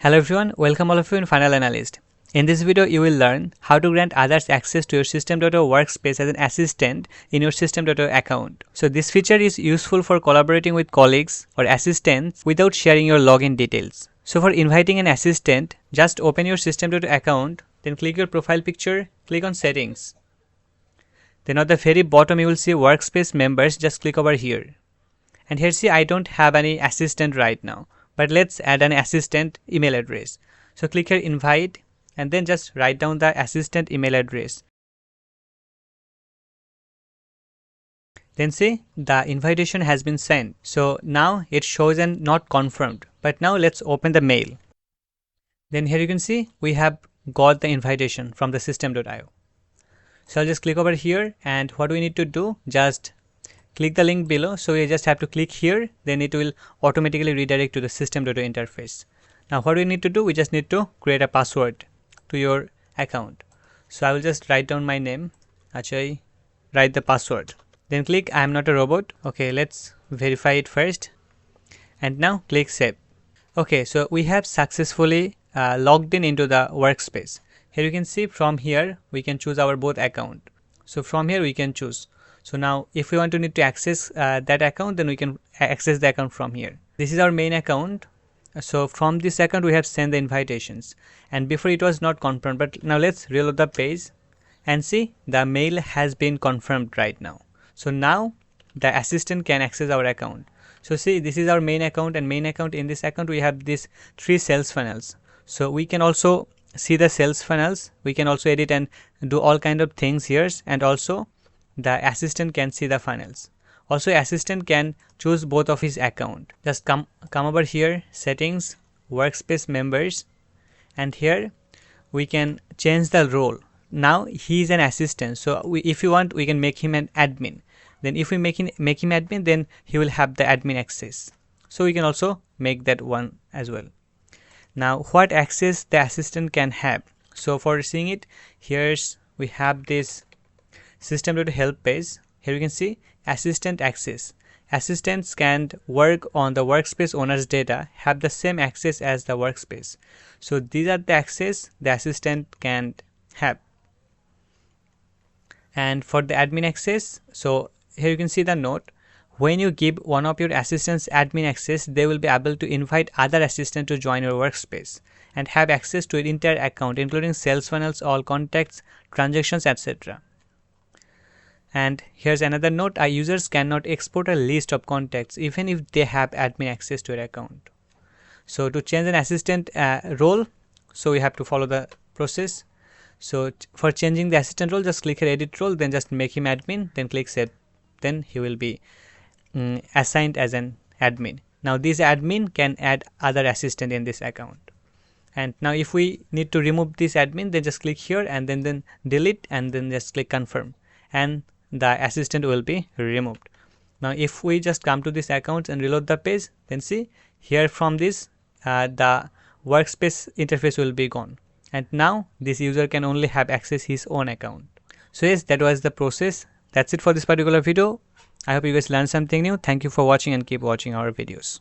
Hello everyone, welcome all of you in FunnelAnalysts. In this video, you will learn how to grant others access to your System.io workspace as an assistant in your System.io account. So this feature is useful for collaborating with colleagues or assistants without sharing your login details. So for inviting an assistant, just open your System.io account, then click your profile picture, click on settings. Then at the very bottom you will see workspace members, just click over here. And here see I don't have any assistant right now. But let's add an assistant email address. So click here invite and then just write down the assistant email address. Then see the invitation has been sent. So now it shows and not confirmed. But now let's open the mail. Then here you can see we have got the invitation from the System.io. So I'll just click over here and what we need to do, just click the link below. So we just have to click here, then it will automatically redirect to the System.io interface. Now what we need to do, we just need to create a password to your account. So I will just write down my name, actually write the password. Then click I am not a robot. Okay, let's verify it first. And now click save. Okay, so we have successfully logged in into the workspace. Here you can see from here we can choose our both account. So from here we can choose. So now if we want to need to access that account, then we can access the account from here. This is our main account. So from this account we have sent the invitations, and before it was not confirmed, but now let's reload the page and see the mail has been confirmed right now. So now the assistant can access our account. So see, this is our main account, and main account, in this account we have these 3 sales funnels. So we can also see the sales funnels, we can also edit and do all kind of things here, and also the assistant can see the funnels. Also assistant can choose both of his account. Just come over here, settings, workspace members, and here we can change the role. Now he is an assistant, so if you want we can make him an admin. Then if we make him admin, then he will have the admin access. So we can also make that one as well. Now what access the assistant can have? So for seeing it, here's we have this System.io help page. Here you can see assistant access. Assistants can work on the workspace owner's data, have the same access as the workspace. So these are the access the assistant can have. And for the admin access, so here you can see the note. When you give one of your assistants admin access, they will be able to invite other assistants to join your workspace and have access to your entire account, including sales funnels, all contacts, transactions, etc. And here's another note, our users cannot export a list of contacts even if they have admin access to your account. So to change an assistant role, so we have to follow the process. So for changing the assistant role, just click here edit role, then just make him admin, then click save. Then he will be assigned as an admin. Now this admin can add other assistant in this account. And now if we need to remove this admin, then just click here and then delete, and then just click confirm, and the assistant will be removed. Now if we just come to this account and reload the page, then see here from this the workspace interface will be gone, and now this user can only have access his own account. So yes, that was the process. That's it for this particular video. I hope you guys learned something new. Thank you for watching and keep watching our videos.